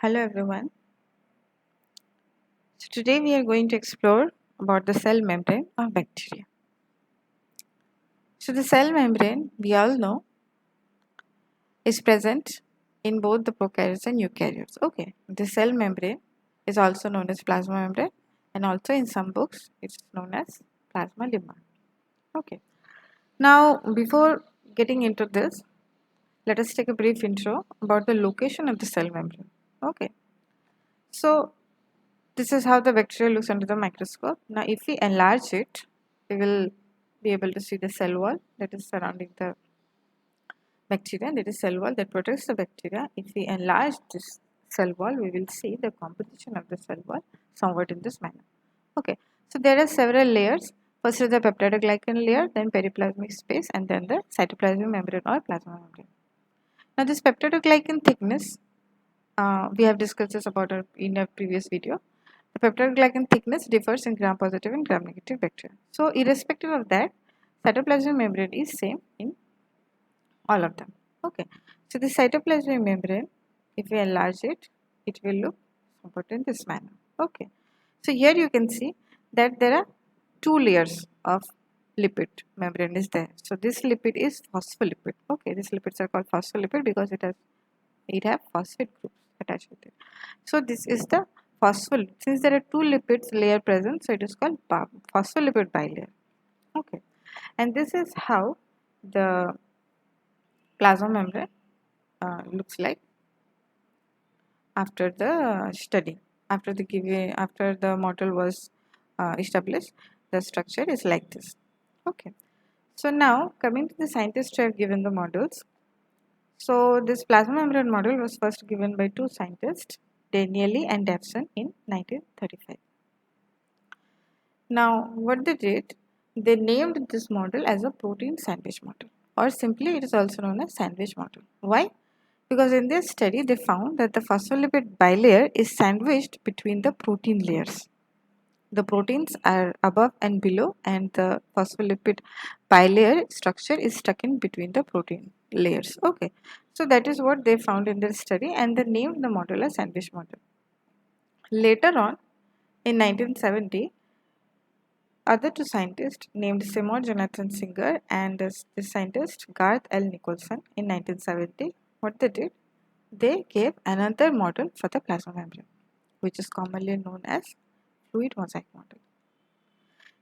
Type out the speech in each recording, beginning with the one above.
Hello everyone. So today we are going to explore about the cell membrane of bacteria. So the cell membrane, we all know, is present in both the prokaryotes and eukaryotes. Okay, the cell membrane is also known as plasma membrane, and also in some books it's known as plasma lemma. Okay. Now before getting into this, let us take a brief intro about the location of the cell membrane. Okay. So this is how the bacteria looks under the microscope. Now if we enlarge it, we will be able to see the cell wall that is surrounding the bacteria, that is cell wall that protects the bacteria. If we enlarge this cell wall, we will see the composition of the cell wall somewhat in this manner. Okay, so there are several layers. First is the peptidoglycan layer, then periplasmic space, and then the cytoplasmic membrane or plasma membrane. Now this peptidoglycan thickness, we have discussed this about in a previous video. The peptidoglycan thickness differs in gram-positive and gram-negative bacteria. So irrespective of that, cytoplasmic membrane is same in all of them. Okay. So the cytoplasmic membrane, if we enlarge it, it will look somewhat in this manner. Okay. So here you can see that there are two layers of lipid membrane is there. So this lipid is phospholipid. Okay. These lipids are called phospholipid because it have phosphate groups attached with it. So this is the phospholipid. Since there are two lipids layer present, so it is called phospholipid bilayer. Okay. And this is how the plasma membrane looks like after the study. After the model was established, the structure is like this. Okay. So now coming to the scientists who have given the models. So this plasma membrane model was first given by two scientists, Danieli and Davson, in 1935. Now what they did, they named this model as a protein sandwich model, or simply it is also known as sandwich model. Why? Because in their study they found that the phospholipid bilayer is sandwiched between the protein layers. The proteins are above and below, and the phospholipid bilayer structure is stuck in between the protein layers. Okay, so that is what they found in their study, and they named the model as sandwich model. Later on, in 1970, other two scientists named Seymour Jonathan Singer and the scientist Garth L. Nicholson in 1970, what they did, they gave another model for the plasma membrane, which is commonly known as fluid-mosaic model.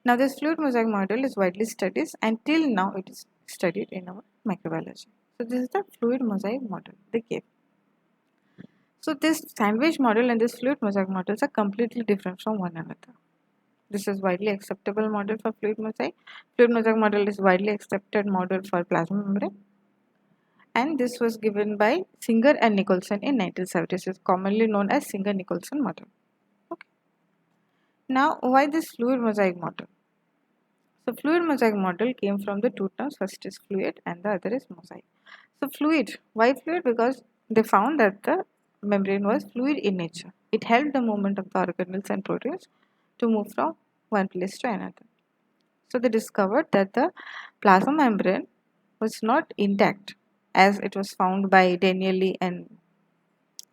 Now this fluid-mosaic model is widely studied, and till now it is studied in our microbiology. So this is the fluid-mosaic model they gave. So this sandwich model and this fluid-mosaic models are completely different from one another. This is widely acceptable model for fluid-mosaic. Fluid-mosaic model is widely accepted model for plasma membrane. And this was given by Singer and Nicholson in 1970. This is commonly known as Singer-Nicholson model. Okay. Now, why this fluid-mosaic model? So, fluid-mosaic model came from the two terms. First is fluid and the other is mosaic. So, fluid. Why fluid? Because they found that the membrane was fluid in nature. It helped the movement of the organelles and proteins to move from one place to another. So they discovered that the plasma membrane was not intact as it was found by Danieli and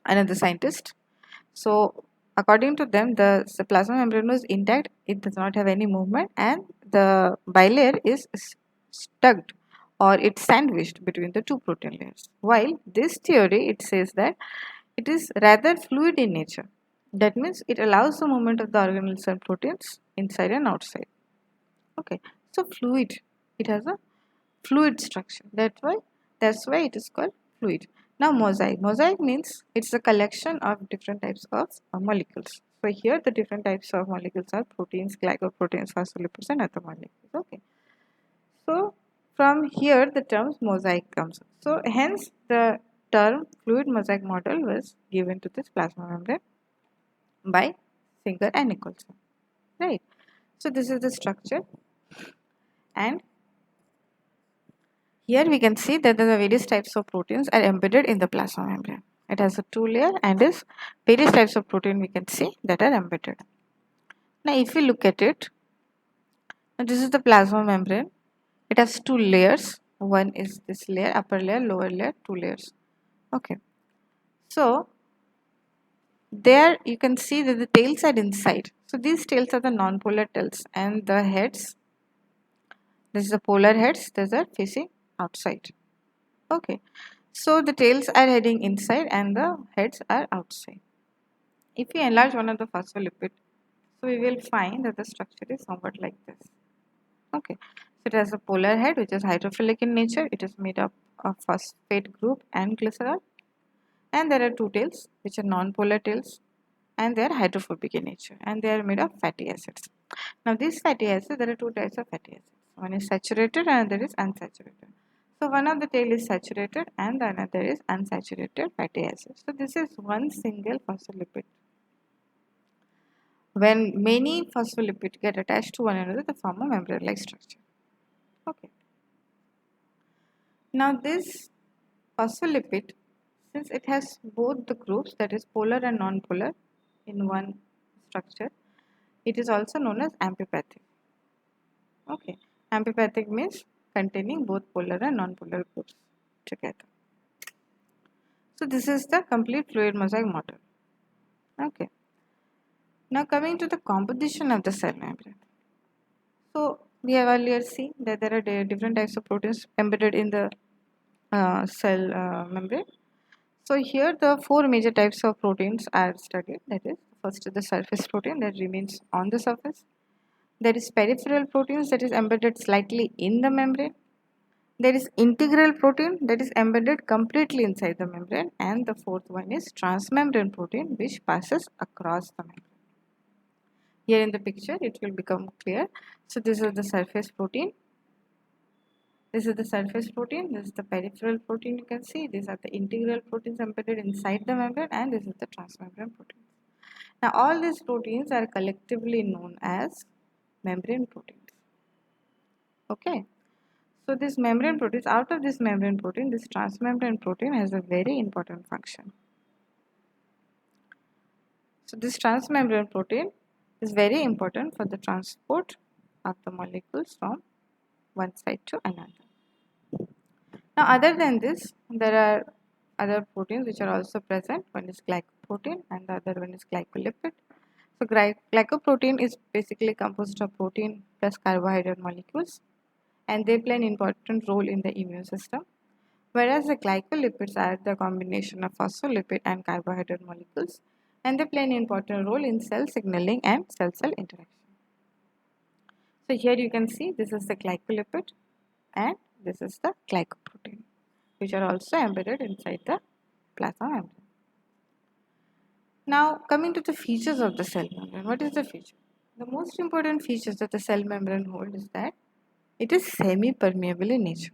another scientist. So according to them, the plasma membrane was intact, it does not have any movement, and the bilayer is stuck or it's sandwiched between the two protein layers. While this theory, it says that it is rather fluid in nature. That means it allows the movement of the organelles and proteins inside and outside. Okay, so fluid, it has a fluid structure. That's why it is called fluid. Now mosaic means it's a collection of different types of molecules. So here the different types of molecules are proteins, glycoproteins, phospholipids, and other molecules. Okay, so from here the term mosaic comes. So hence the term fluid mosaic model was given to this plasma membrane by Singer and Nicholson, right? So this is the structure, and here we can see that the various types of proteins are embedded in the plasma membrane. It has a two layer and is various types of protein we can see that are embedded. Now if we look at it, now this is the plasma membrane. It has two layers. One is this layer, upper layer, lower layer, two layers. Okay. So there you can see that the tails are inside. So these tails are the non-polar tails, and the heads, this is the polar heads, these are facing outside. Okay, so the tails are heading inside and the heads are outside. If we enlarge one of the phospholipid, so we will find that the structure is somewhat like this. Okay, so it has a polar head which is hydrophilic in nature. It is made up of phosphate group and glycerol, and there are two tails which are non-polar tails, and they are hydrophobic in nature, and they are made of fatty acids. Now these fatty acids, there are two types of fatty acids. One is saturated and another is unsaturated. So one of the tail is saturated and the another is unsaturated fatty acids. So this is one single phospholipid. When many phospholipids get attached to one another, they form a membrane-like structure. Okay. Now this phospholipid, since it has both the groups, that is polar and non-polar, in one structure, it is also known as amphipathic. Okay, amphipathic means containing both polar and non-polar groups together. So this is the complete fluid mosaic model. Okay. Now coming to the composition of the cell membrane. So we have earlier seen that there are different types of proteins embedded in the cell membrane. So here the four major types of proteins are studied. That is, first is the surface protein that remains on the surface. There is peripheral proteins that is embedded slightly in the membrane. There is integral protein that is embedded completely inside the membrane, and the fourth one is transmembrane protein which passes across the membrane. Here in the picture it will become clear. So this is the surface protein. This is the surface protein, this is the peripheral protein you can see, these are the integral proteins embedded inside the membrane, and this is the transmembrane protein. Now all these proteins are collectively known as membrane proteins. Okay. So this membrane proteins, out of this membrane protein, this transmembrane protein has a very important function. So this transmembrane protein is very important for the transport of the molecules from one side to another. Now other than this, there are other proteins which are also present. One is glycoprotein and the other one is glycolipid. So glycoprotein is basically composed of protein plus carbohydrate molecules, and they play an important role in the immune system. Whereas the glycolipids are the combination of phospholipid and carbohydrate molecules, and they play an important role in cell signaling and cell-cell interaction. So here you can see this is the glycolipid and this is the glycoprotein, which are also embedded inside the plasma membrane. Now coming to the features of the cell membrane. What is the feature? The most important features that the cell membrane holds is that it is semi-permeable in nature.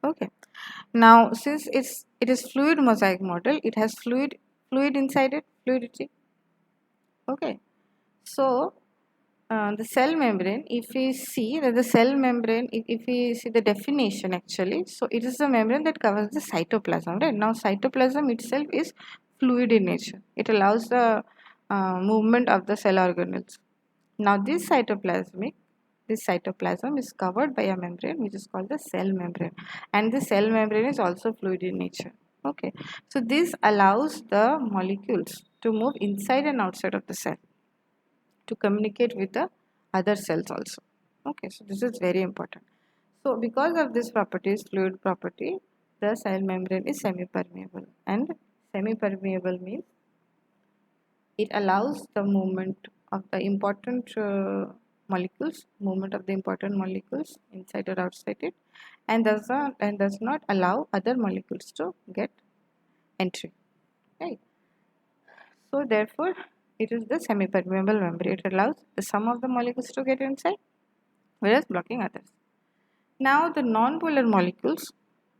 Okay. Now since it is fluid mosaic model, it has fluid inside it, fluidity. Okay. So the cell membrane, if we see that the cell membrane, if we see the definition actually, so it is the membrane that covers the cytoplasm, right? Now cytoplasm itself is fluid in nature. It allows the movement of the cell organelles. Now this cytoplasm is covered by a membrane which is called the cell membrane, and the cell membrane is also fluid in nature. Okay, so this allows the molecules to move inside and outside of the cell to communicate with the other cells also. Okay, so this is very important. So because of this property, fluid property, the cell membrane is semi-permeable, and semi-permeable means it allows the movement of the important movement of the important molecules inside or outside it, and does not allow other molecules to get entry. Right. So therefore, it is the semi-permeable membrane. It allows the sum of the molecules to get inside, whereas blocking others. Now the non-polar molecules,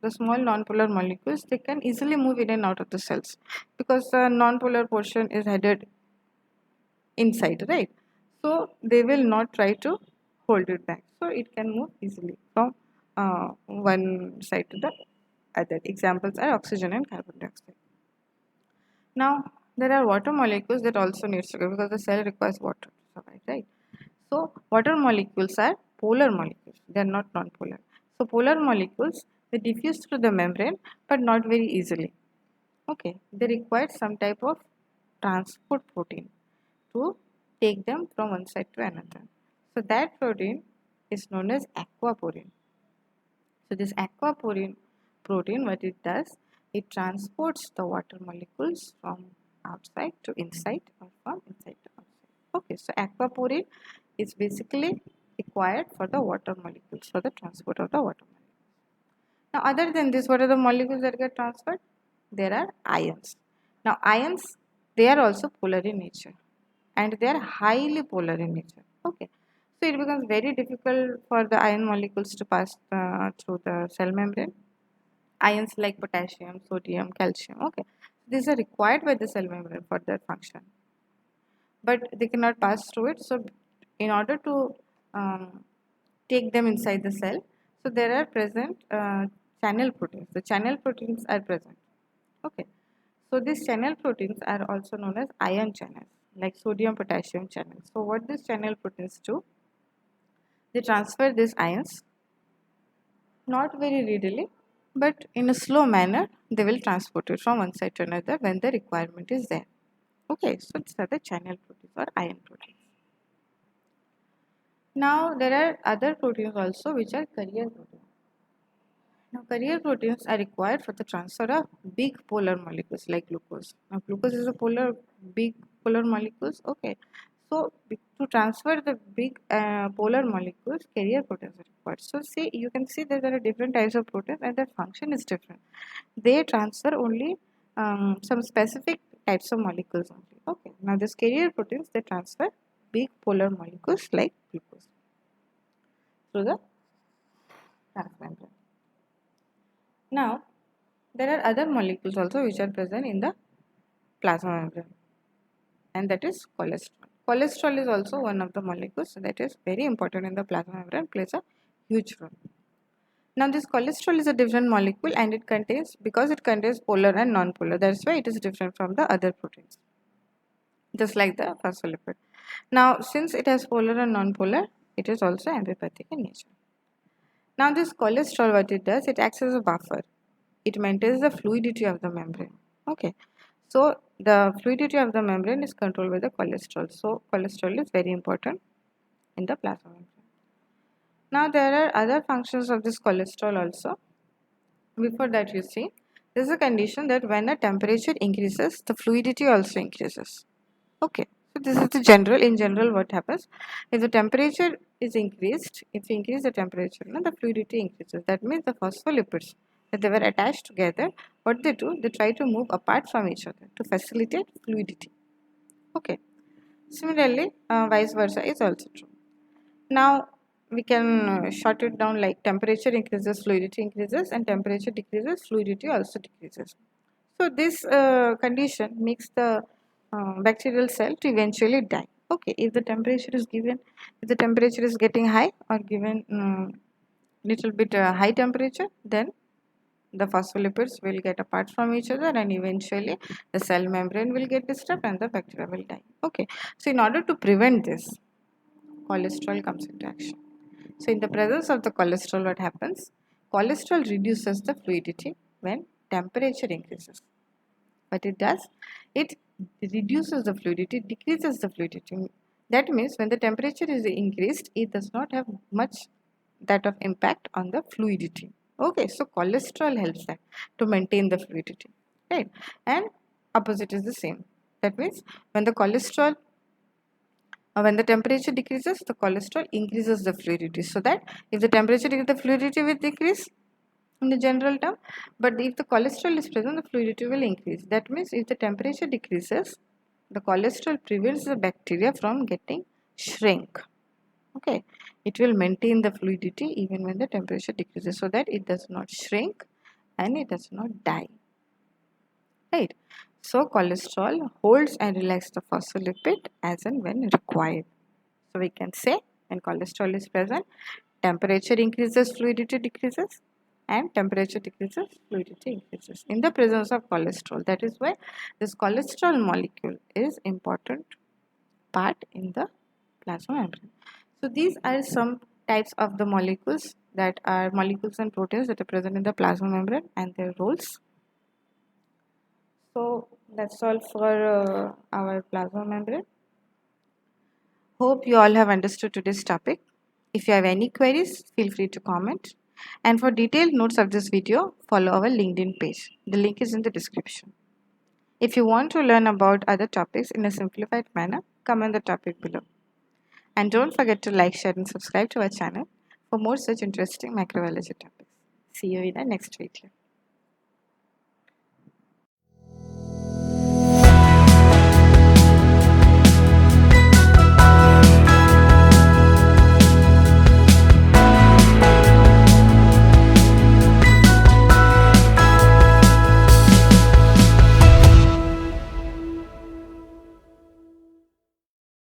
the small non-polar molecules, they can easily move in and out of the cells because the non-polar portion is headed inside, right? So they will not try to hold it back. So it can move easily from one side to the other. Examples are oxygen and carbon dioxide. Now there are water molecules that also need sugar because the cell requires water to survive, right? So water molecules are polar molecules. They are not non-polar. So polar molecules, they diffuse through the membrane but not very easily. Okay, they require some type of transport protein to take them from one side to another. So that protein is known as aquaporin. So this aquaporin protein, what it does, it transports the water molecules from outside to inside or from inside to outside. Okay, so aquaporin is basically required for the water molecules, for the transport of the water molecules. Now, other than this, what are the molecules that get transferred? There are ions. Now, ions, they are also polar in nature and they are highly polar in nature. Okay, so it becomes very difficult for the ion molecules to pass through the cell membrane. Ions like potassium, sodium, calcium. Okay, these are required by the cell membrane for their function, but they cannot pass through it. So, in order to take them inside the cell, so there are present channel proteins. The channel proteins are present. Okay, so these channel proteins are also known as ion channels, like sodium potassium channels. So what these channel proteins do? They transfer these ions not very readily, but in a slow manner they will transport it from one side to another when the requirement is there. Okay, so these are the channel proteins or ion proteins. Now there are other proteins also which are carrier proteins. Now, carrier proteins are required for the transfer of big polar molecules like glucose. Now, glucose is a big polar molecules. Okay, so to transfer the big polar molecules, carrier proteins are required. So, see, you can see that there are different types of proteins and their function is different. They transfer only some specific types of molecules only. Okay, now these carrier proteins they transfer big polar molecules like glucose through the transmembrane. Now, there are other molecules also which are present in the plasma membrane, and that is cholesterol. Cholesterol is also one of the molecules that is very important in the plasma membrane, plays a huge role. Now, this cholesterol is a different molecule and it contains, because it contains polar and non-polar, that's why it is different from the other proteins, just like the phospholipid. Now, since it has polar and non-polar, it is also amphipathic in nature. Now, this cholesterol, what it does, it acts as a buffer. It maintains the fluidity of the membrane. Okay, so the fluidity of the membrane is controlled by the cholesterol. So cholesterol is very important in the plasma membrane. Now there are other functions of this cholesterol also. Before that, you see, there is a condition that when the temperature increases, the fluidity also increases. Okay, so this is in general what happens. If the temperature is increased, if you increase the temperature, the fluidity increases. That means the phospholipids that they were attached together, what they do, they try to move apart from each other to facilitate fluidity. Okay, similarly, vice versa is also true. Now we can short it down like temperature increases, fluidity increases, and temperature decreases, fluidity also decreases. So this condition makes the bacterial cell to eventually die. Okay, if the temperature is given, if the temperature is getting high or given little bit high temperature, then the phospholipids will get apart from each other and eventually the cell membrane will get disturbed and the bacteria will die. Okay, so in order to prevent this, cholesterol comes into action. So in the presence of the cholesterol, what happens? Cholesterol reduces the fluidity when temperature increases. What it does, it reduces the fluidity, decreases the fluidity. That means when the temperature is increased, it does not have much that of impact on the fluidity. Okay, so cholesterol helps that to maintain the fluidity, right? And opposite is the same. That means when the temperature decreases, the cholesterol increases the fluidity. So that if the temperature decreases, the fluidity will decrease in the general term, but if the cholesterol is present, the fluidity will increase. That means if the temperature decreases, the cholesterol prevents the bacteria from getting shrink. Okay, it will maintain the fluidity even when the temperature decreases so that it does not shrink and it does not die. Right. So cholesterol holds and relaxes the phospholipid as and when required. So we can say when cholesterol is present, temperature increases, fluidity decreases, and temperature decreases, fluidity increases in the presence of cholesterol. That is why this cholesterol molecule is important part in the plasma membrane. So these are some types of the molecules that are molecules and proteins that are present in the plasma membrane and their roles. So that's all for our plasma membrane. Hope you all have understood today's topic. If you have any queries, feel free to comment. And for detailed notes of this video, follow our LinkedIn page. The link is in the description. If you want to learn about other topics in a simplified manner, comment the topic below. And don't forget to like, share and subscribe to our channel for more such interesting microbiology topics. See you in the next video.